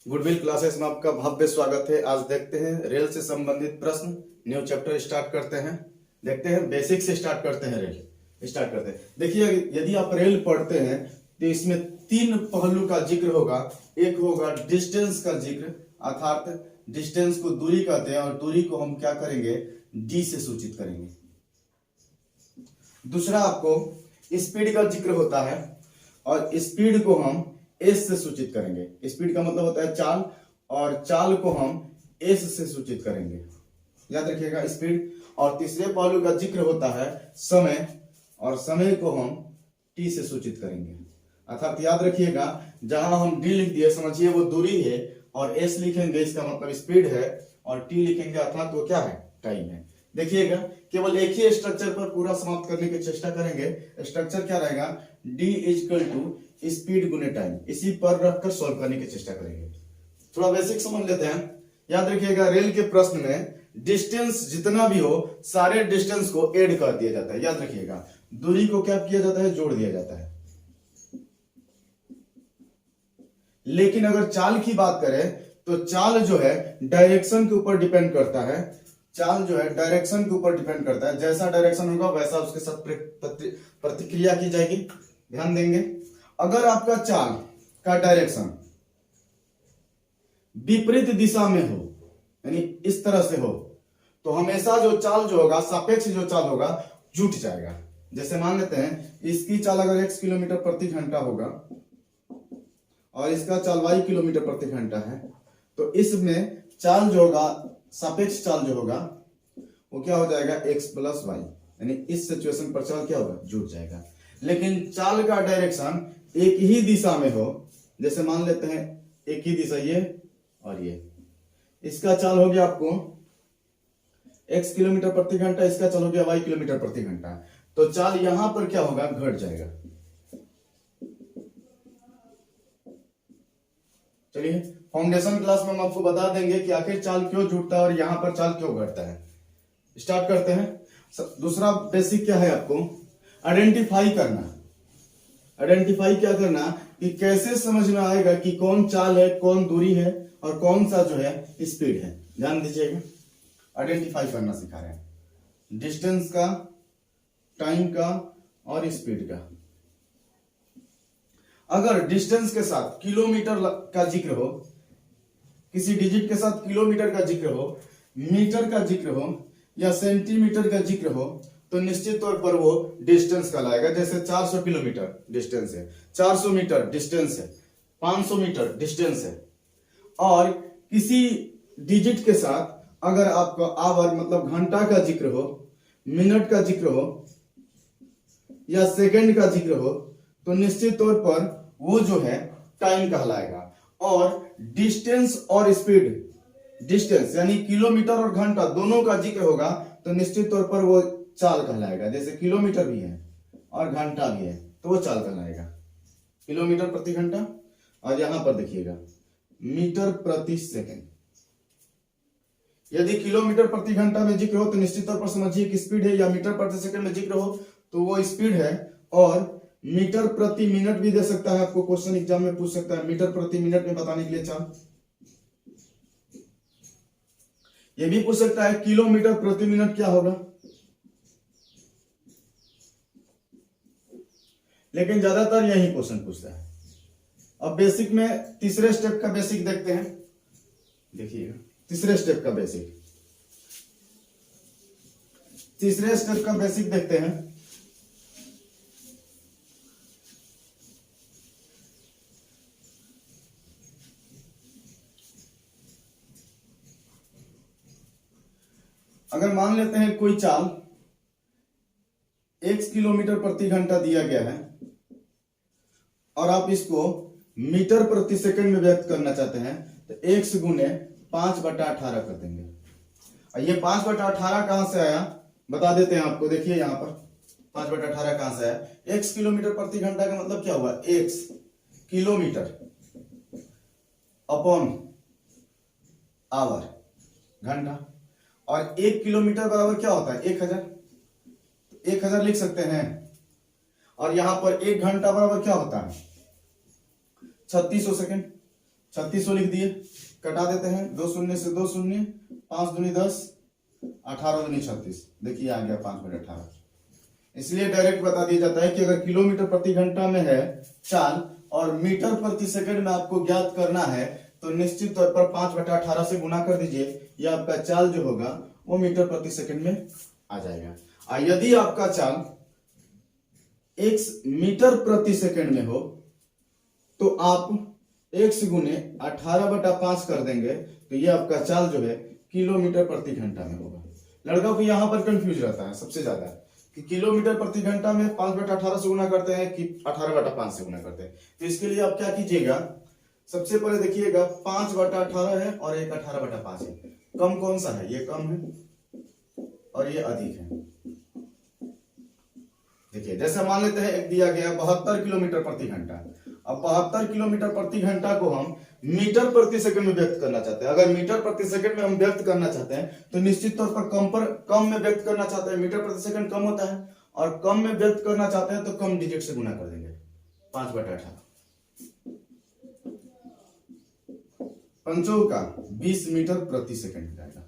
Goodwill classes में आपका भव्य स्वागत है। आज देखते हैं रेल से संबंधित प्रश्न। न्यू चैप्टर स्टार्ट करते हैं। देखते हैं बेसिक से स्टार्ट करते हैं। रेल स्टार्ट करते हैं। देखिए, यदि आप रेल पढ़ते हैं तो इसमें तीन पहलू का जिक्र होगा। एक होगा डिस्टेंस का जिक्र, अर्थात डिस्टेंस को दूरी कहते हैं और दूरी को हम क्या करेंगे, डी से सूचित करेंगे। दूसरा आपको स्पीड का जिक्र होता है और स्पीड को हम एस से सूचित करेंगे। स्पीड का मतलब होता है चाल और चाल को हम एस से सूचित करेंगे, याद रखिएगा स्पीड। और तीसरे पहलू का जिक्र होता है समय और समय को हम टी से सूचित करेंगे। अर्थात याद रखिएगा, जहां हम डी लिख दिए समझिए वो दूरी है और एस लिखेंगे इसका मतलब स्पीड है और टी लिखेंगे अर्थात वो क्या है, टाइम है। देखिएगा, केवल एक ही स्ट्रक्चर पर पूरा समाप्त करने की चेष्टा करेंगे। स्ट्रक्चर क्या रहेगा, डी इक्वल टू स्पीड गुने टाइम, इसी पर रखकर सॉल्व करने की चेष्टा करेंगे। थोड़ा बेसिक समझ लेते हैं। याद रखिएगा, रेल के प्रश्न में डिस्टेंस जितना भी हो सारे डिस्टेंस को ऐड कर दिया जाता है। याद रखिएगा, दूरी को क्या किया जाता है, जोड़ दिया जाता है। लेकिन अगर चाल की बात करें तो चाल जो है डायरेक्शन के ऊपर डिपेंड करता है। चाल जो है डायरेक्शन के ऊपर डिपेंड करता है। जैसा डायरेक्शन होगा वैसा उसके साथ प्रतिक्रिया की जाएगी। ध्यान देंगे, अगर आपका चाल का डायरेक्शन विपरीत दिशा में हो, यानी इस तरह से हो, तो हमेशा जो चाल जो होगा, सापेक्ष जो चाल होगा, जुट जाएगा। जैसे मान लेते हैं इसकी चाल अगर x किलोमीटर प्रति घंटा होगा और इसका चाल y किलोमीटर प्रति घंटा है, तो इसमें चाल जो होगा, सापेक्ष चाल जो होगा, वो क्या हो जाएगा, x प्लस वाई, यानी इस सिचुएशन पर चाल क्या होगा, जुट जाएगा। लेकिन चाल का डायरेक्शन एक ही दिशा में हो, जैसे मान लेते हैं एक ही दिशा ये और ये, इसका चाल हो गया आपको x किलोमीटर प्रति घंटा, इसका चाल हो गया y किलोमीटर प्रति घंटा, तो चाल यहां पर क्या होगा, घट जाएगा। चलिए, फाउंडेशन क्लास में हम आपको बता देंगे कि आखिर चाल क्यों जुटता है और यहां पर चाल क्यों घटता है। स्टार्ट करते हैं। दूसरा बेसिक क्या है, आपको आइडेंटिफाई करना। आइडेंटिफाई क्या करना कि कैसे समझ में आएगा कि कौन चाल है, कौन दूरी है और कौन सा जो है स्पीड है। ध्यान दीजिएगा, आइडेंटिफाई करना सिखा रहे हैं, डिस्टेंस का, टाइम का और स्पीड का। अगर डिस्टेंस के साथ किलोमीटर का जिक्र हो, किसी डिजिट के साथ किलोमीटर का जिक्र हो, मीटर का जिक्र हो या सेंटीमीटर का जिक्र हो, तो निश्चित तौर पर वो डिस्टेंस कहलाएगा। जैसे 400 किलोमीटर डिस्टेंस है, 400 मीटर डिस्टेंस है, 500 मीटर डिस्टेंस है। और किसी डिजिट के साथ अगर आपका आवर मतलब घंटा का जिक्र हो, मिनट का जिक्र हो या सेकंड का जिक्र हो, तो निश्चित तौर पर वो जो है टाइम कहलाएगा। और डिस्टेंस और स्पीड, डिस्टेंस यानी किलोमीटर और घंटा दोनों का जिक्र होगा तो निश्चित तौर पर वो चाल कहलाएगा। जैसे किलोमीटर भी है और घंटा भी है तो वो चाल कहलाएगा, किलोमीटर प्रति घंटा। और यहां पर देखिएगा मीटर प्रति सेकंड। यदि किलोमीटर प्रति घंटा में जिक्र हो तो निश्चित तौर पर समझिए कि स्पीड है, या मीटर प्रति सेकंड में जिक्र हो तो वो स्पीड है। और मीटर प्रति मिनट भी दे सकता है, आपको क्वेश्चन एग्जाम में पूछ सकता है, मीटर प्रति मिनट में बताने के लिए चाल। ये भी पूछ सकता है किलोमीटर प्रति मिनट क्या होगा, लेकिन ज्यादातर यही क्वेश्चन पूछता है। अब बेसिक में तीसरे स्टेप का बेसिक देखते हैं। देखिएगा तीसरे स्टेप का बेसिक, तीसरे स्टेप का बेसिक देखते हैं। अगर मान लेते हैं कोई चाल x किलोमीटर प्रति घंटा दिया गया है और आप इसको मीटर प्रति सेकंड में व्यक्त करना चाहते हैं, तो x गुने 5/18 कर देंगे। और ये 5/18 कहां से आया बता देते हैं आपको। देखिए यहां पर 5/18 कहां से आया, x किलोमीटर प्रति घंटा का मतलब क्या हुआ, x किलोमीटर अपॉन आवर घंटा। और 1 किलोमीटर बराबर क्या होता है, 1000, 1000 लिख सकते हैं। और यहां पर 1 घंटा बराबर क्या होता है, 3600 सेकंड। 3600 लिख दिए, कटा देते हैं, 2 शून्य से 2 शून्य, 5 दूनी 10, 18 दूनी 36, देखिए आ गया 5/18। इसलिए डायरेक्ट बता दिया जाता है कि अगर किलोमीटर प्रति घंटा में है चाल और मीटर प्रति सेकंड में आपको ज्ञात करना है तो निश्चित तौर पर 5/18 से गुना कर दीजिए, या आपका चाल जो होगा वो मीटर प्रति सेकंड में आ जाएगा। और यदि आपका चाल x मीटर प्रति सेकंड में हो तो आप x गुने 18/5 कर देंगे, तो ये आपका चाल जो है किलोमीटर प्रति घंटा में होगा। लड़का को यहां पर कंफ्यूज रहता है सबसे ज्यादा कि किलोमीटर प्रति घंटा में 5/18 से गुना करते हैं कि 18/5 से गुना करते हैं। तो इसके लिए आप क्या कीजिएगा, सबसे पहले देखिएगा 5/18 है और एक 18/5 है, कम कौन सा है, ये कम है और ये अधिक है। देखिए जैसे मान लेते हैं एक दिया गया 72 किलोमीटर प्रति घंटा, अब 72 किलोमीटर प्रति घंटा को हम मीटर प्रति सेकंड में व्यक्त करना चाहते हैं। अगर मीटर प्रति सेकंड में हम व्यक्त करना चाहते हैं तो निश्चित तौर पर कम में व्यक्त करना चाहते हैं, मीटर प्रति सेकंड कम होता है, और कम में व्यक्त करना चाहते हैं तो कम डिजिट से गुना कर देंगे, 5/18। पंचों का 20 मीटर प्रति सेकंड जाएगा।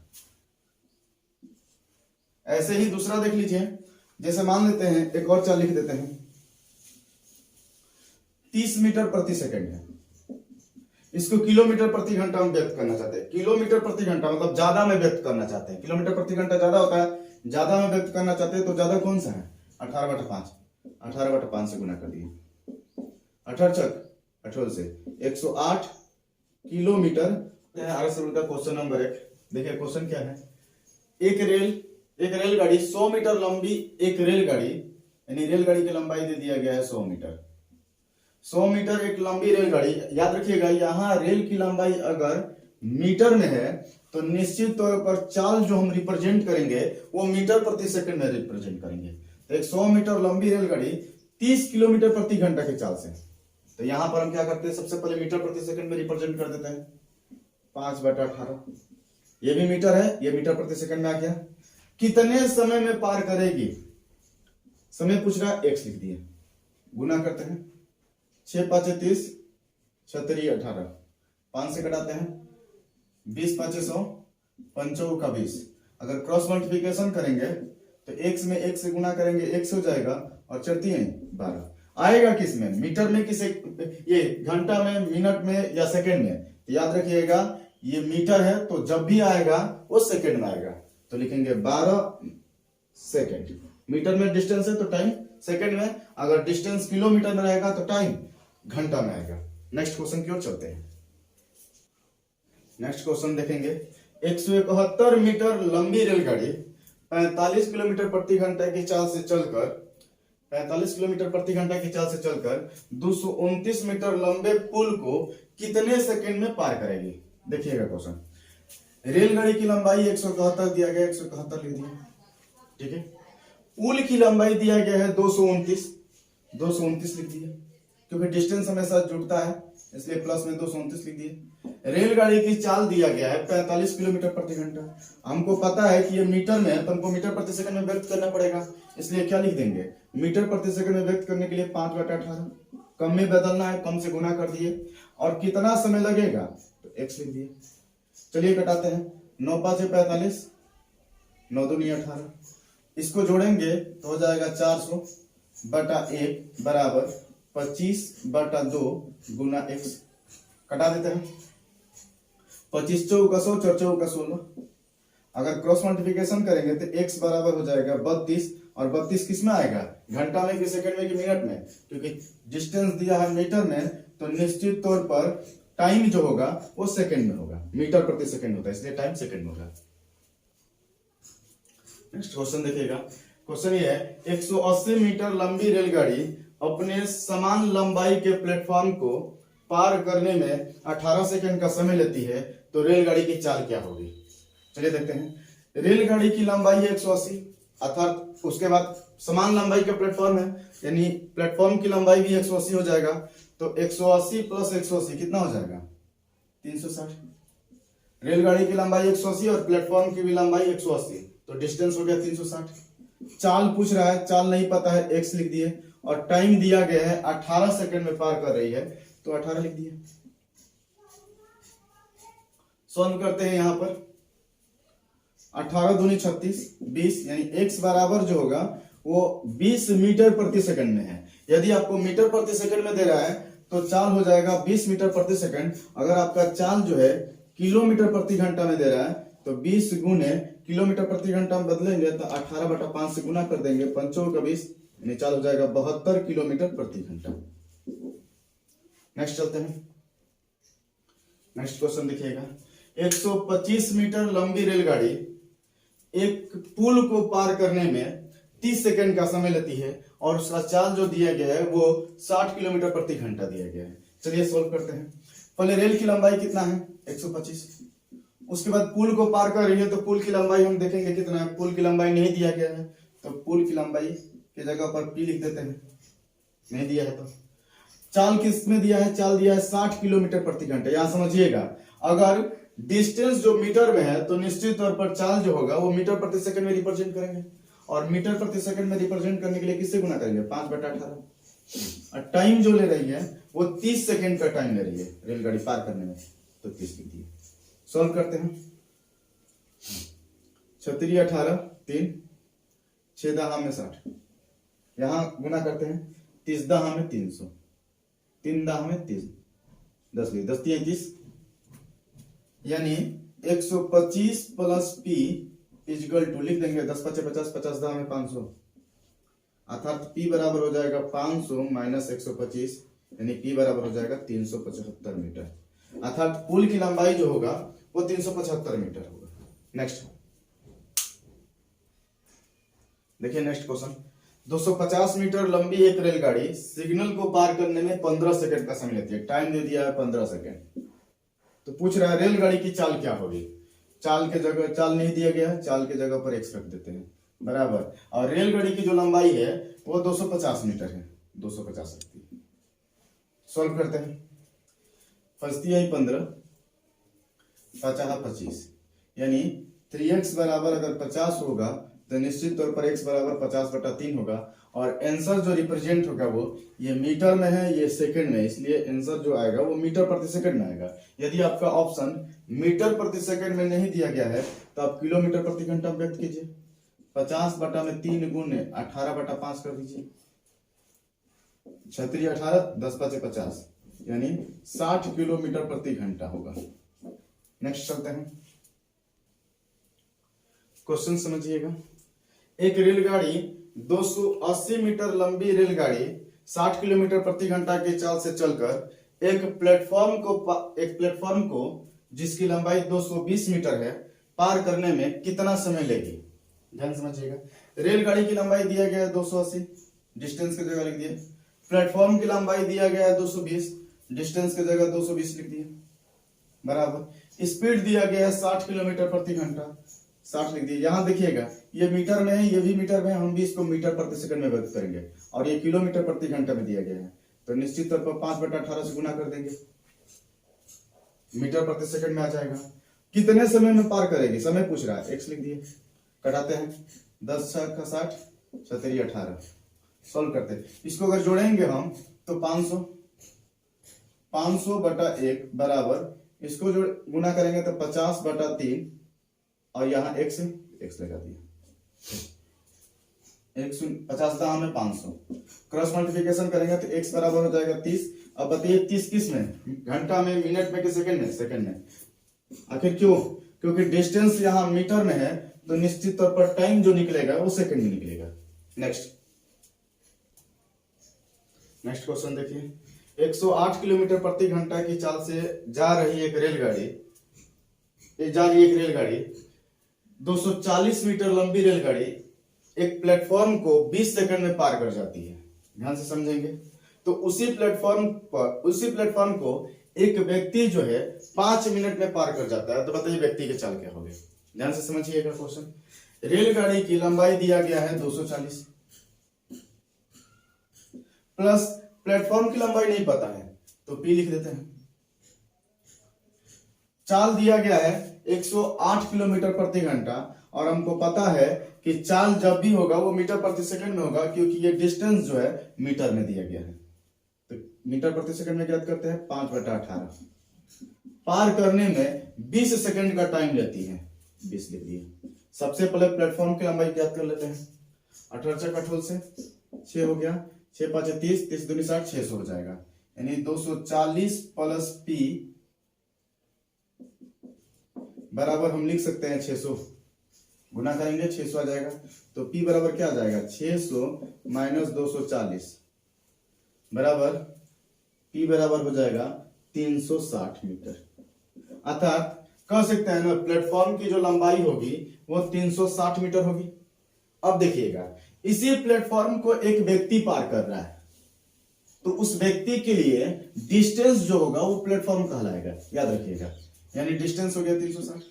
ऐसे ही दूसरा देख लीजिए, जैसे मान लेते हैं एक और चाल लिख देते हैं, 30 मीटर प्रति सेकंड है, इसको किलोमीटर प्रति घंटा में व्यक्त करना चाहते हैं। किलोमीटर प्रति घंटा मतलब ज्यादा में व्यक्त करना चाहते हैं, किलोमीटर प्रति घंटा ज्यादा होता है, ज्यादा में व्यक्त करना चाहते हैं तो ज्यादा कौन सा है, 18/5, 18/5 से गुना कर दिए, 18 से 108 किलोमीटर। RS का क्वेश्चन नंबर 1, देखिए क्वेश्चन क्या है, एक रेलगाड़ी 100 मीटर लंबी, एक रेलगाड़ी यानी रेलगाड़ी की लंबाई दे दिया गया है 100 मीटर। 100 मीटर एक लंबी रेलगाड़ी, याद रखिएगा यहाँ रेल की लंबाई अगर मीटर में है तो निश्चित तौर पर चाल जो हम रिप्रेजेंट करेंगे वो मीटर प्रति सेकंड में रिप्रेजेंट करेंगे। तो एक 100 मीटर लंबी रेलगाड़ी 30 किलोमीटर प्रति घंटा की चाल से, तो यहां पर हम क्या करते हैं, सबसे पहले मीटर प्रति सेकंड में रिप्रेजेंट कर देते हैं, 5/18। ये भी मीटर है, ये मीटर प्रति सेकंड में आ गया। कितने समय में पार करेगी, समय पूछ रहा है, x लिख दिए, गुना करते हैं, 6×5 = 30, 6×3 = 18, 5 से कटाते हैं, 20×5 = 100, 5 का 20। अगर क्रॉस मल्टीप्लिकेशन करेंगे तो x में x से गुना करेंगे, x हो जाएगा, और 4×3 = 12। आएगा किस में, मीटर में, किस, ये घंटा में, मिनट में या सेकंड में। तो याद रखिएगा ये मीटर है तो जब भी आएगा वो सेकंड में आएगा, तो लिखेंगे 12 सेकंड। मीटर में डिस्टेंस है तो टाइम सेकंड में, अगर डिस्टेंस किलोमीटर में रहेगा तो टाइम घंटा में आएगा। नेक्स्ट क्वेश्चन की ओर चलते हैं। नेक्स्ट क्वेश्चन देखेंगे, 171 मीटर लंबी रेलगाड़ी 45 किलोमीटर प्रति घंटा की चाल से चलकर 45 किलोमीटर प्रति घंटा की चाल से चलकर 229 मीटर लंबे पुल को कितने सेकंड में पार करेगी। देखिएगा क्वेश्चन, रेलगाड़ी की लंबाई 171 दिया गया, 171 लिख दिया, ठीक है। पुल की लंबाई दिया गया है 229, 229 लिख दिया, क्योंकि डिस्टेंस हमेशा जुड़ता है इसलिए प्लस में 229 लिख दिए। रेलगाड़ी की चाल दिया गया है 45 किलोमीटर प्रति घंटा, हमको पता है कि ये मीटर में है तो हमको मीटर प्रति सेकंड में व्यक्त करना पड़ेगा, इसलिए क्या लिख देंगे, मीटर प्रति सेकंड में व्यक्त करने के लिए 5/18, कम में बदलना है, कम से गुना कर दिए, और कितना समय लगेगा तो x लिख दिए। चलिए कटाते हैं, 9×5 = 45, 9×2 = 18, इसको जोड़ेंगे तो हो जाएगा 400/1 बराबर 25/2 गुना x। कटा देते हैं, 25×4 = 100, 4×4 = 16। अगर क्रॉस मल्टीप्लिकेशन करेंगे तो x बराबर हो जाएगा 32, और 32 किस में आएगा, घंटा में कि सेकंड में कि मिनट में, क्योंकि डिस्टेंस दिया है मीटर में तो निश्चित तौर पर टाइम जो होगा वो सेकंड में होगा, मीटर प्रति सेकंड होता है इसलिए टाइम सेकंड में होगा। नेक्स्ट क्वेश्चन देखिएगा, क्वेश्चन ये है, 180 मीटर लंबी रेलगाड़ी अपने समान लंबाई के प्लेटफॉर्म को पार करने में 18 सेकंड का समय लेती है, तो रेलगाड़ी की चाल क्या होगी। चलिए देखते हैं, रेलगाड़ी की लंबाई है 180, अर्थात उसके बाद समान लंबाई का प्लेटफॉर्म है, यानी प्लेटफॉर्म की लंबाई भी 180 हो जाएगा, तो 180 + 180 कितना हो जाएगा, 360। रेलगाड़ी की लंबाई 180 और प्लेटफॉर्म की भी लंबाई 180, तो डिस्टेंस हो गया 360। चाल पूछ रहा है, चाल नहीं पता है, x लिख दिए, और टाइम दिया गया है 18 सेकंड में पार कर रही है तो 18 लिख दिए। सॉल्व करते हैं यहाँ पर 18 दूनी 36 20 यानी x बराबर जो होगा वो 20 मीटर प्रति सेकंड में है। यदि आपको मीटर प्रति सेकंड में दे रहा है तो चाल हो जाएगा 20 मीटर प्रति सेकंड। अगर आपका चाल जो है किलोमीटर प्रति घंटा में दे रहा है तो 20 गुने किलोमीटर प्रति घंटा में बदलेंगे तो 18/5 से गुना कर देंगे, 5 का 20 यानी चाल हो जाएगा 72 किलोमीटर प्रति घंटा। नेक्स्ट चलते हैं, नेक्स्ट क्वेश्चन देखिएगा। 125 मीटर लंबी रेलगाड़ी एक पुल को पार करने में 30 सेकंड का समय लेती है और उसका चाल जो दिया गया है वो 60 किलोमीटर प्रति घंटा दिया गया है। चलिए सोल्व करते हैं। पहले रेल की लंबाई कितना है 125, उसके बाद पुल को पार कर रही है तो पुल की लंबाई हम देखेंगे कितना है। पुल की लंबाई नहीं दिया गया है तो पुल की लंबाई की जगह पर पी लिख देते हैं, नहीं दिया है तो। चाल किस में दिया है, चाल दिया है 60 किलोमीटर प्रति घंटा। यहां समझिएगा अगर डिस्टेंस जो मीटर में है तो निश्चित तौर पर चाल जो होगा वो मीटर प्रति सेकंड में रिप्रेजेंट करेंगे और मीटर प्रति सेकंड में रिप्रेजेंट करने के लिए किससे गुना करेंगे 5/18। और टाइम जो ले रही है वो 30 सेकंड का टाइम ले रही है रेलगाड़ी पार करने में, तो 30 लिख दिए। सॉल्व करते हैं। 36 18 3 6 दहा में 60, यहां गुना करते हैं 30 दहा में 300, 3 दहा में 30, 10 10 30 यानी 125 प्लस पी इजगल टू लिख देंगे 10 5 50 50 दहा में 500, अर्थात p बराबर हो जाएगा 500 माइनस 125 यानी p बराबर हो जाएगा 375 मीटर। अर्थात पुल की लंबाई जो होगा वो 375 मीटर होगा। नेक्स्ट देखिए, नेक्स्ट क्वेश्चन। 250 मीटर लंबी एक रेलगाड़ी सिग्नल को पार करने में 15 सेकंड का समय लेती है। टाइम दे दिया है 15 सेकंड। तो पूछ रहा है रेलगाड़ी की चाल क्या होगी। चाल के जगह चाल नहीं दिया गया, चाल के जगह पर x रख देते हैं बराबर। और रेलगाड़ी की जो लंबाई है वो 250 मीटर है, 250 रखती है। सॉल्व करते हैं। फंसती है 15 50 25 यानी 3x बराबर अगर 50 होगा तो निश्चित तौर पर x बराबर 50/3 होगा और आंसर जो रिप्रेजेंट होगा वो ये मीटर में है, ये सेकंड में, इसलिए आंसर जो आएगा वो मीटर प्रति सेकंड में आएगा। यदि आपका ऑप्शन मीटर प्रति सेकंड में नहीं दिया गया है तो आप किलोमीटर प्रति घंटा व्यक्त कीजिए। 50/3 गुने 18/5 कर दीजिए। 36 18 10 5 50 यानी 60 किलोमीटर प्रति घंटा होगा। नेक्स्ट चलते हैं, क्वेश्चन समझिएगा। एक रेलगाड़ी 280 मीटर लंबी रेलगाड़ी 60 किलोमीटर प्रति घंटा की चाल से चलकर एक प्लेटफॉर्म को जिसकी लंबाई 220 मीटर है पार करने में कितना समय लेगी। ध्यान समझिएगा। रेलगाड़ी की लंबाई दिया गया है 280, डिस्टेंस की जगह लिख दिए। प्लेटफॉर्म की लंबाई दिया गया है 220, डिस्टेंस की जगह 220 लिख दिए बराबर। स्पीड दिया गया है 60 किलोमीटर प्रति घंटा, 60 लिख दिए। यहां देखिएगा ये मीटर में है, ये भी मीटर में है, हम भी इसको मीटर प्रति सेकंड में व्यक्त करेंगे और ये किलोमीटर प्रति घंटा में दिया गया है तो निश्चित तौर पर 5/18 से गुना कर देंगे, मीटर प्रति सेकंड में आ जाएगा। कितने समय में पार करेगी, समय पूछ रहा है, x लिख दिए। कटाते हैं 10 6 का 60 36 18। सॉल्व करते हैं। इसको अगर जोड़ेंगे हम तो 500/1 बराबर इसको जो गुना करेंगे तो 50/3 और यहाँ x लगा दिया। 50 दहा में 500 क्रॉस मल्टीप्लिकेशन करेंगे तो x बराबर हो जाएगा 30। अब बताइए 30 किस में, घंटा में, मिनट में कि सेकंड में? सेकंड में। आखिर क्यों? क्योंकि डिस्टेंस यहाँ मीटर में है तो निश्चित तौर पर टाइम जो निकलेगा वो सेकंड में निकलेगा। नेक्स्ट क्वेश्चन देखिए। 108 किलोमीटर प्रति घंटा की चाल से जा रही एक रेलगाड़ी 240 मीटर लंबी रेलगाड़ी एक प्लेटफॉर्म को 20 सेकंड में पार कर जाती है। ध्यान से समझेंगे। तो उसी प्लेटफॉर्म को एक व्यक्ति जो है 5 मिनट में पार कर जाता है। तो बताइए व्यक्ति की चाल क्या होगी। ध्यान से समझिएगा क्वेश्चन। रेलगाड़ी की लंबाई दिया गया है 240 प्लस प्लेटफॉर्म की लंबाई नहीं पता है तो p लिख देते हैं। चाल दिया गया है 108 किलोमीटर प्रति घंटा और हमको पता है कि चाल जब भी होगा वो मीटर प्रति सेकंड में होगा क्योंकि ये डिस्टेंस जो है मीटर में दिया गया है। तो मीटर प्रति सेकंड में ज्ञात करते हैं 5/18। पार करने में 20 सेकंड का टाइम लेती है। 20 लिख दिए। सबसे पहले प्लेटफॉर्म की लंबाई ज्ञात कर लेते हैं। 18 चक 18 से 6 हो गया, 6 5 30, 30 दूनी 60, 600 हो जाएगा। यानी 240 प्लस पी बराबर हम लिख सकते हैं 600। गुना करेंगे 600 आ जाएगा। तो P बराबर क्या आ जाएगा, 600 माइनस 240 बराबर P बराबर हो जाएगा 360 मीटर। अर्थात कह सकते हैं ना, प्लेटफॉर्म की जो लंबाई होगी वो 360 मीटर होगी। अब देखिएगा, इसी प्लेटफॉर्म को एक व्यक्ति पार कर रहा है, तो उस व्यक्ति के लिए डिस्टेंस जो होगा वो प्लेटफॉर्म कहलाएगा, याद रखिएगा। यानी डिस्टेंस हो गया 360।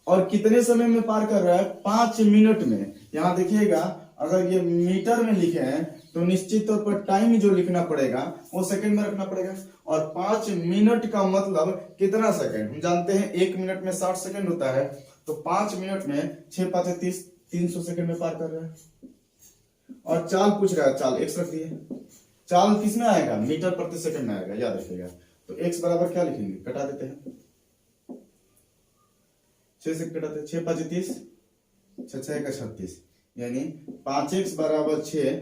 और कितने समय में पार कर रहा है, 5 मिनट में। यहां देखिएगा, अगर ये मीटर में लिखे हैं तो निश्चित तौर पर टाइम जो लिखना पड़ेगा वो सेकंड में रखना पड़ेगा। और 5 मिनट का मतलब कितना सेकंड, हम जानते हैं 1 मिनट में 60 सेकंड होता है। तो 5 मिनट में 6 5 30, 300 सेकंड में पार कर रहा है। और चाल पूछ रहा है, चाल x रख दिए। चाल किस में आएगा, मीटर प्रति सेकंड में आएगा, याद रखिएगा। तो x बराबर क्या लिखेंगे, कटा देते हैं। 6 से कटाते, 6 5 30, 6 6 का 36, यानी 5x बराबर 6।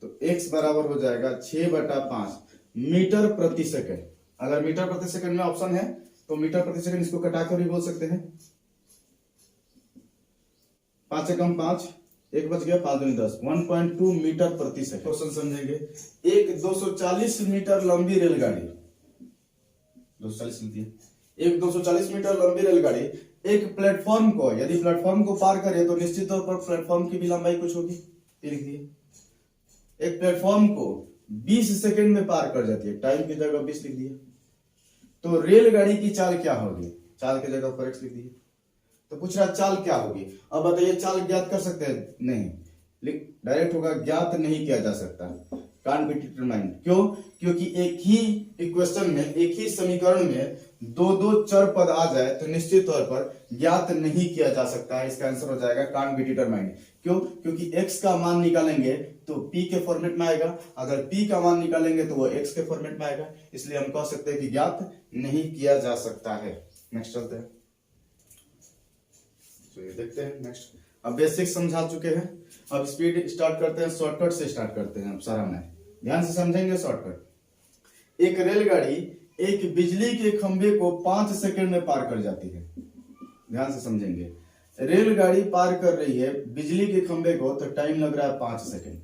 तो x बराबर हो जाएगा 6/5 मीटर प्रति सेकंड। अगर मीटर प्रति सेकंड में ऑप्शन है तो मीटर प्रति सेकंड इसको कटाकर भी बोल सकते हैं। 5 से कम 5, 1 बच गया, 5 दूनी 10, 1.2 मीटर प्रति सेकंड। क्वेश्चन समझेंगे। एक 240 मीटर लंबी रेलगाड़ी, 240 लिखी है। एक 240 मीटर लंबी रेलगाड़ी एक प्लेटफॉर्म को, यदि प्लेटफॉर्म को पार करे तो निश्चित तौर पर प्लेटफॉर्म की भी लंबाई कुछ होगी, ये लिख दिए। एक प्लेटफॉर्म को 20 सेकंड में पार कर जाती है, टाइम की जगह 20 लिख दिए। तो रेलगाड़ी की चाल क्या होगी, चाल की जगह पर x लिख दिए। तो पूछ रहा चाल क्या होगी। अब बताइए, चाल ज्ञात कर सकते हैं, नहीं, डायरेक्ट होगा, ज्ञात नहीं किया जा सकता, कांट बी डिटरमाइंड। क्यों, क्योंकि एक ही इक्वेशन में, एक ही समीकरण में दो चर पद आ जाए तो निश्चित तौर पर ज्ञात नहीं किया जा सकता है। इसका आंसर हो जाएगा कांट बी डिटरमाइंड। क्यों, क्योंकि x का मान निकालेंगे तो p के फॉर्मेट में आएगा, अगर p का मान निकालेंगे तो वो x के फॉर्मेट में आएगा। इसलिए हम कह सकते हैं कि ज्ञात नहीं किया जा सकता है। नेक्स्ट चलते हैं, तो ये देखते हैं नेक्स्ट। अब बेसिक समझा चुके हैं, अब स्पीड स्टार्ट करते हैं, शॉर्टकट से स्टार्ट करते हैं। अब सारा में ध्यान से समझेंगे शॉर्टकट। एक रेलगाड़ी एक बिजली के खंभे को 5 सेकंड में पार कर जाती है। ध्यान से समझेंगे, रेलगाड़ी पार कर रही है बिजली के खंभे को, तो टाइम लग रहा है 5 सेकंड,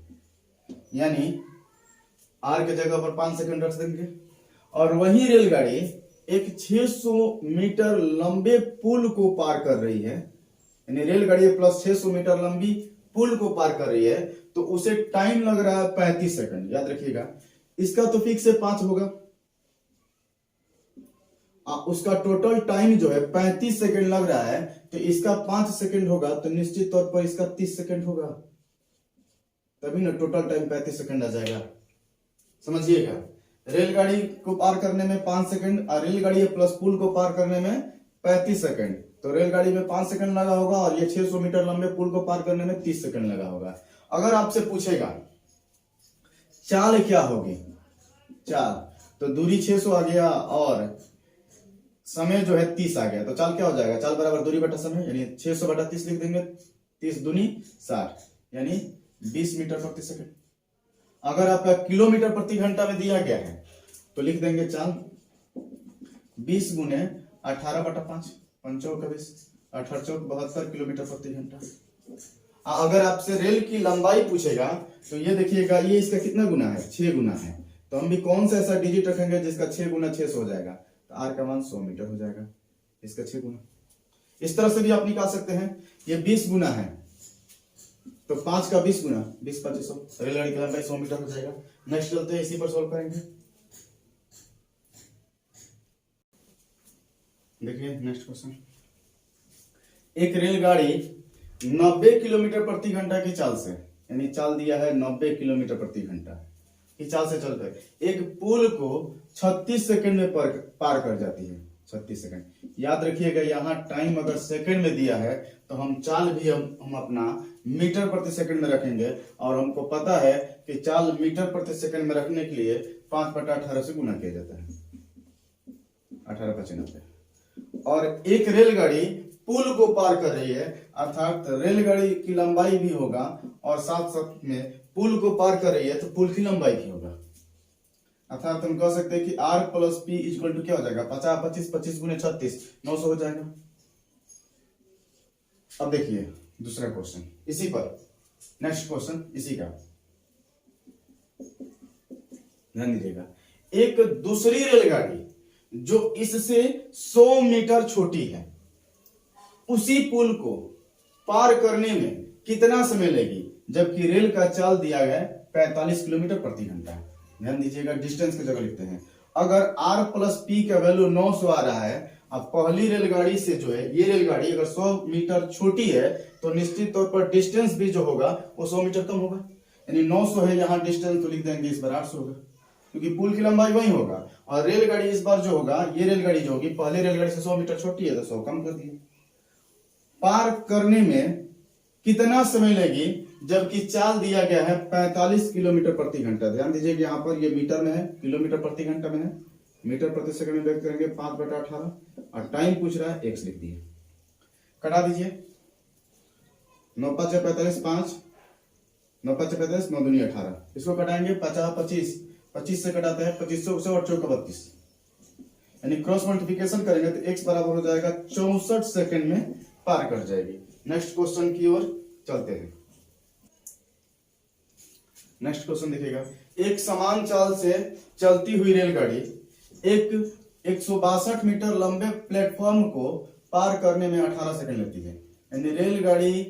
यानी आर के जगह पर 5 सेकंड रख देंगे। और वही रेलगाड़ी एक 600 मीटर लंबे पुल को पार कर रही है, यानी रेलगाड़ी प्लस 600 मीटर लंबी पुल को पार कर रही है, तो उसे टाइम लग रहा है 35 सेकंड। याद रखिएगा, इसका तो फिक्स से 5 होगा, उसका टोटल टाइम जो है 35 सेकंड लग रहा है, तो इसका 5 सेकंड होगा, तो निश्चित तौर पर इसका 30 सेकंड होगा, तभी ना टोटल टाइम 35 सेकंड आ जाएगा। समझिएगा, रेलगाड़ी को पार करने में 5 सेकंड और रेलगाड़ी प्लस पुल को पार करने में 35 सेकंड, तो रेलगाड़ी में 5 सेकंड लगा होगा और ये 600 मीटर लंबे पुल को पार करने में 30 सेकंड लगा होगा। अगर आपसे पूछेगा चाल क्या होगी, चाल, तो दूरी 600 आ गया और समय जो है 30 आ गया, तो चाल क्या हो जाएगा, चाल बराबर दूरी बटा समय, यानी 600 बटा 30 लिख देंगे। 30 दूनी 60, यानी 20 मीटर प्रति सेकंड। अगर आपका किलोमीटर प्रति घंटा में दिया गया है तो लिख देंगे चाल 20 गुने 18 बटा 5, 5 का 20, 18 चौक 72 किलोमीटर प्रति घंटा। अगर आपसे रेल की लंबाई पूछेगा तो ये देखिएगा, ये इसका कितना गुना है, 6 गुना है, तो हम भी कौन सा ऐसा डिजिट रखेंगे जिसका 6 गुना 600 हो जाएगा, तो आर का मान 100 मीटर हो जाएगा, इसका 6 गुना। इस तरह से भी आप निकाल सकते हैं, ये 20 गुना है तो 5 का 20 गुना, 20 25 100, रेलगाड़ी की लंबाई 100 मीटर हो जाएगा। नेक्स्ट चलते हैं, इसी पर सॉल्व करेंगे। देखिए नेक्स्ट क्वेश्चन। एक रेलगाड़ी 90 किलोमीटर प्रति घंटा की चाल से, यानी चाल दिया है 90 किलोमीटर प्रति घंटा की चाल से चलकर एक पुल को 36 सेकंड में पार कर जाती है। 36 सेकंड, याद रखिएगा, यहाँ टाइम अगर सेकंड में दिया है तो हम चाल भी हम अपना मीटर प्रति सेकंड में रखेंगे, और हमको पता है कि चाल मीटर प्रति सेकंड में रखने के लिए 5/18 से गुना किया जाता है, 18/95। और एक रेलगाड़ी पुल को पार कर रही है, अर्थात रेलगाड़ी की लंबाई भी होगा और साथ साथ में पुल को पार कर रही है तो पुल की लंबाई भी होगा। अर्थात हम कह सकते हैं कि R plus P equal to क्या हो जाएगा, 50 25 गुने 36 900 हो जाएगा। अब देखिए दूसरा क्वेश्चन इसी पर, नेक्स्ट क्वेश्चन इसी का, ध्यान दीजिएगा। एक दूसरी रेलगाड़ी जो इससे 100 मीटर छोटी है, उसी पुल को पार करने में कितना समय लेगी, जबकि रेल का चाल दिया गया 45 किलोमीटर प्रति घंटा। ध्यान दीजिएगा, डिस्टेंस की जगह लिखते हैं। अगर R प्लस P का वैल्यू 900 आ रहा है, अब पहली रेलगाड़ी से जो है ये रेलगाड़ी अगर 100 मीटर छोटी है तो निश्चित तौर पर डिस्टेंस भी जो होगा वो 100 मीटर कम होगा, यानी 900 है यहाँ डिस्टेंस, तो लिख देंगे इस बार 800 होगा, क्योंकि पुल की लंबाई वही होगा। और रेलगाड़ी इस बार जो होगा, ये रेलगाड़ी जो होगी पहले रेलगाड़ी से 100 मीटर छोटी है तो 100 कम कर दिए। पार करने में कितना समय लेगी, जबकि चाल दिया गया है 45 किलोमीटर प्रति घंटा। ध्यान दीजिए कि यहाँ पर ये मीटर में है, किलोमीटर प्रति घंटा में है, मीटर प्रति सेकंड में व्यक्त करेंगे 5/18 और टाइम पूछ रहा है x लिख दिए। कटा दीजिए, 9 5 45 5, 9 5 45 9 दूनी 18, इसको कटाएंगे 50 25, 25 से कटाते हैं 2500 और 4 32, यानी क्रॉस मल्टीप्लिकेशन करेंगे तो x बराबर हो जाएगा 64 सेकंड में पार कर जाएगी। नेक्स्ट क्वेश्चन की ओर चलते हैं। नेक्स्ट क्वेश्चन देखिएगा, एक समान चाल से चलती हुई रेलगाड़ी एक 162 मीटर लंबे प्लेटफॉर्म को पार करने में 18 सेकंड लेती है, यानी रेलगाड़ी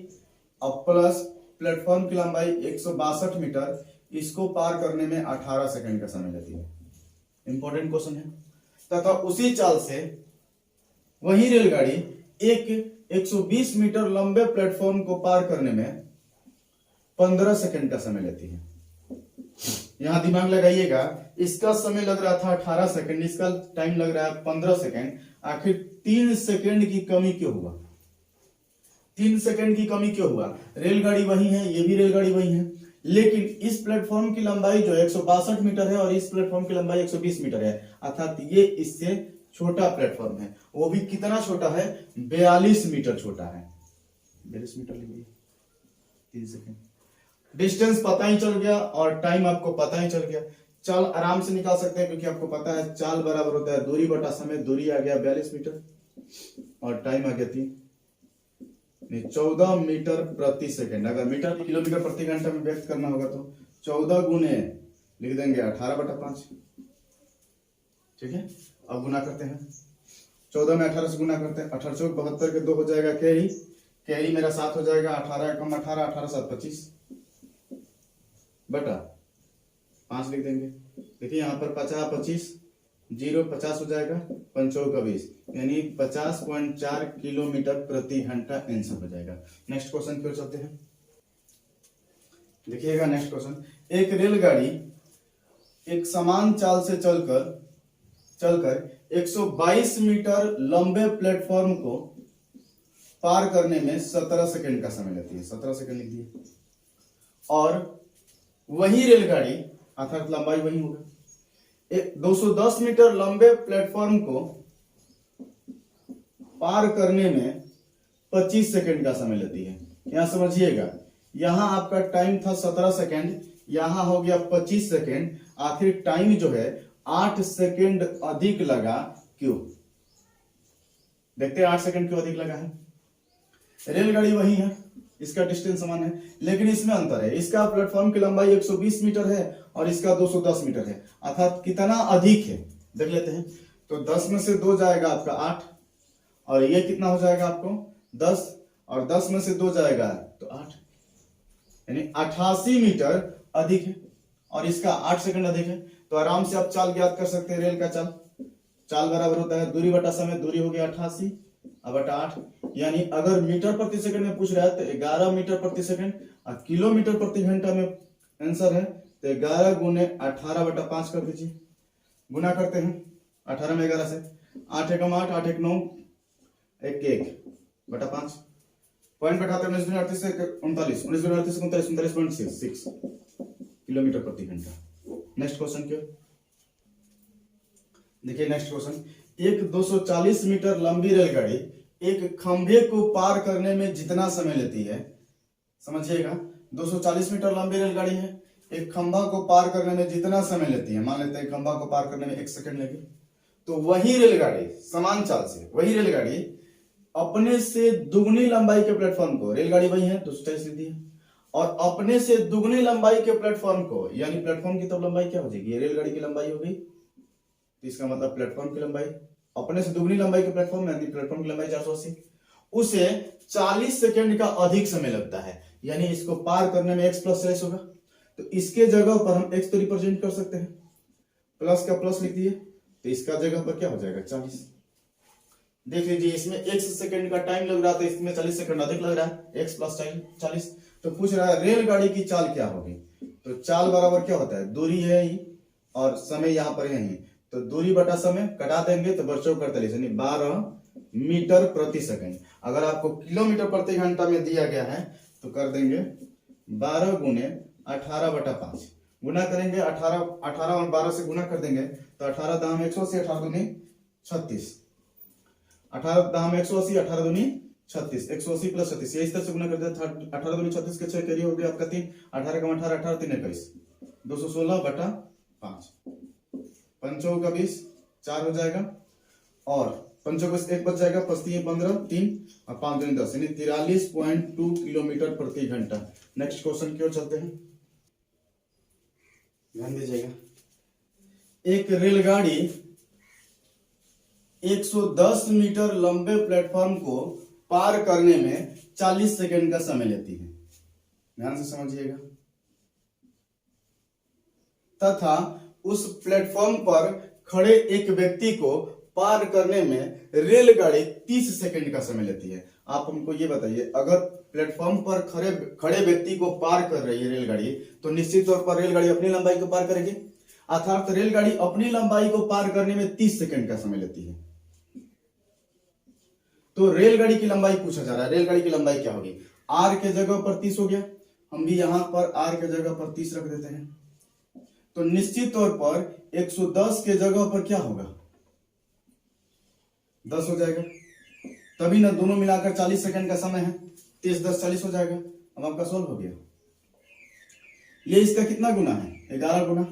अब प्लस प्लेटफॉर्म की लंबाई 162 मीटर, इसको पार करने में 18 सेकंड का समय लेती है। इंपॉर्टेंट क्वेश्चन है। तथा उसी चाल से वही रेलगाड़ी एक 120 मीटर लंबे प्लेटफॉर्म को पार करने में 15 सेकंड का समय लेती है। यहां दिमाग लगाइएगा, इसका समय लग रहा था 18 सेकंड, इसका टाइम लग रहा है 15 सेकंड। आखिर 3 सेकंड की कमी क्यों हुआ? 3 सेकंड की कमी क्यों हुआ? रेलगाड़ी वही है, ये भी रेलगाड़ी वही है, लेकिन इस प्लेटफॉर्म की लंबाई जो है 162 मीटर है और इस प्लेटफॉर्म की लंबाई 120 मीटर है, अर्थात ये इससे छोटा प्लेटफॉर्म है। वो भी कितना छोटा है? 42 मीटर छोटा है। 42 मीटर लिखिए, 3 सेकंड। डिस्टेंस पता ही चल गया और टाइम आपको पता ही चल गया। चाल आराम से निकाल सकते हैं, क्योंकि आपको पता है चाल बराबर होता है दूरी बटा समय। दूरी आ गया 42 मीटर और टाइम आ गया 3, 14 मीटर प्रति सेकंड। अगर मीटर को किलोमीटर प्रति घंटा में व्यक्त करना होगा तो 14 गुने लिख देंगे 18/5। ठीक है, अब गुना करते हैं। 14 में 18 से गुना करते हैं, 18 चौक 72 के 2 हो जाएगा कैरी, कैरी मेरा 7 हो जाएगा, 18 कम 18, 18 7 25 बटा 5 लिख देंगे। देखिए यहाँ पर 50 25 0 50 हो जाएगा, 5 चौक 20, यानी 50.4 किलोमीटर प्रति घंटा आंसर हो जाएगा। नेक्स्ट क्वेश्चन की ओर चलते हैं। देखिएगा नेक्स्ट क्वेश्चन, एक रेलगाड़ी एक समान चाल से चलकर 122 मीटर लंबे प्लेटफॉर्म को पार करने में 17 सेकंड का समय लेती है। 17 सेकंड लिख दिए। और वही रेलगाड़ी अर्थात लंबाई वही होगा, 210 मीटर लंबे प्लेटफॉर्म को पार करने में 25 सेकंड का समय लेती है। यहां समझिएगा, यहां आपका टाइम था 17 सेकंड, यहां हो गया 25 सेकंड। आखिर टाइम जो है 8 सेकंड अधिक लगा, क्यों? देखते हैं 8 सेकंड क्यों अधिक लगा है। रेलगाड़ी वही है, इसका डिस्टेंस समान है, लेकिन इसमें अंतर है। इसका प्लेटफॉर्म की लंबाई 120 मीटर है और इसका 210 मीटर है, अर्थात कितना अधिक है देख लेते हैं। तो 10 में से 2 जाएगा आपका 8, और ये कितना हो जाएगा आपको 10, और 10 में से 2 जाएगा तो 8, यानी 88 मीटर अधिक है और इसका 8 सेकंड अधिक है। तो आराम से आप चाल ज्ञात कर सकते हैं। रेल का चाल बराबर होता है दूरी बटा समय। दूरी हो गया 88 बटा 8, यानी अगर मीटर प्रति सेकंड में पूछ रहा है तो 11 मीटर प्रति सेकंड, और किलोमीटर प्रति घंटा में आंसर है तो 11 गुने 18/5 कर दीजिए। गुना करते हैं 18 में 11 से, 8 एकम 8, 8 एक 9, 1 1 बटा 5, पॉइंट बैठाते हैं 19 38 से 39, 19 38 से 39, 39.6 किलोमीटर प्रति घंटा। नेक्स्ट क्वेश्चन क्या? देखिए नेक्स्ट क्वेश्चन, एक 240 मीटर लंबी रेलगाड़ी एक खंभे को पार करने में जितना समय लेती है, समझिएगा 240 मीटर लंबी रेलगाड़ी है, एक खंभा को पार करने में जितना समय लेती है, मान लेते हैं खंभा को पार करने में 1 सेकंड लगे, तो वही रेलगाड़ी समान चाल से वही रेलगाड़ी अपने से दुगनी लंबाई के प्लेटफॉर्म को, रेलगाड़ी वही है 240 लेती है, और अपने से दुगनी लंबाई के प्लेटफॉर्म को, यानी प्लेटफॉर्म की तब लंबाई क्या हो जाएगी, रेलगाड़ी की लंबाई हो गई, तो इसका मतलब प्लेटफॉर्म की लंबाई अपने से दुगनी लंबाई के प्लेटफॉर्म यानी प्लेटफॉर्म की लंबाई 480, उसे 40 सेकंड का अधिक समय लगता है, यानी इसको पार करने में x प्लस 40 होगा, तो इसके जगह पर हम x तो रिप्रेजेंट कर सकते हैं, प्लस का प्लस लिख दिए, तो इसका जगह पर क्या हो जाएगा 40। देख लीजिए इसमें x सेकंड का टाइम लग रहा था, इसमें 40 सेकंड अधिक लग रहा है, x प्लस 40। तो पूछ रहा है रेलगाड़ी की चाल क्या होगी, तो चाल बराबर क्या होता है, दूरी है ही और समय यहाँ पर है ही, तो दूरी बटा समय कटा देंगे तो बच्चों 48 यानी 12 मीटर प्रति सेकंड। अगर आपको किलोमीटर प्रति घंटा में दिया गया है तो कर देंगे 12 गुने 18/5, गुना करेंगे 18 और 12 से गुना कर देंगे तो 18 दाम 180, 18 दूनी 36, 18 दाम 180, 18 दूनी 36, 180 प्लस 36, इस तरह से गुना कर दिया, 18 दूनी 36 के 6 करिए हो गया आपका 3, 18 का 18, 18 3 21, 216/5, पंचों का 20 4 हो जाएगा, और पंचों का 1 बच जाएगा, 5 15 3 और 5 दूनी 10 यानी 43.2 किलोमीटर प्रति घंटा। नेक्स्ट क्वेश्चन की ओर चलते हैं, ध्यान दीजिएगा, एक रेलगाड़ी 110 मीटर लंबे प्लेटफॉर्म को पार करने में 40 सेकंड का समय लेती है, ध्यान से समझिएगा, तथा उस प्लेटफॉर्म पर खड़े एक व्यक्ति को पार करने में रेलगाड़ी 30 सेकंड का समय लेती है। आप हमको ये बताइए, अगर प्लेटफॉर्म पर खड़े व्यक्ति को पार कर रही है रेलगाड़ी, तो निश्चित तौर पर रेलगाड़ी अपनी लंबाई को पार करेगी, अर्थात रेलगाड़ी अपनी लंबाई को पार करने में 30 सेकंड का समय लेती है। तो रेलगाड़ी की लंबाई पूछा जा रहा है, रेलगाड़ी की लंबाई क्या होगी, आर के जगह पर 30 हो गया, हम भी यहां पर आर के जगह पर 30 रख देते हैं, तो निश्चित तौर पर 110 के जगह पर क्या होगा 10 हो जाएगा, तभी ना दोनों मिलाकर 40 सेकंड का समय है, 30 10 40 हो जाएगा। अब आपका सॉल्व हो गया, ये इसका कितना गुना है 11 गुना,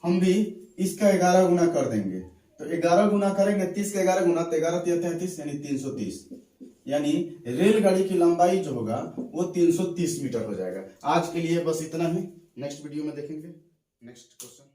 हम भी इसका 11 गुना कर देंगे, तो 11 गुना करेंगे 30 का 11 गुना, तो 11 33 यानी 330, यानी रेलगाड़ी की लंबाई जो होगा वो 330 मीटर हो जाएगा। आज के लिए बस इतना ही, नेक्स्ट वीडियो में देखेंगे नेक्स्ट क्वेश्चन।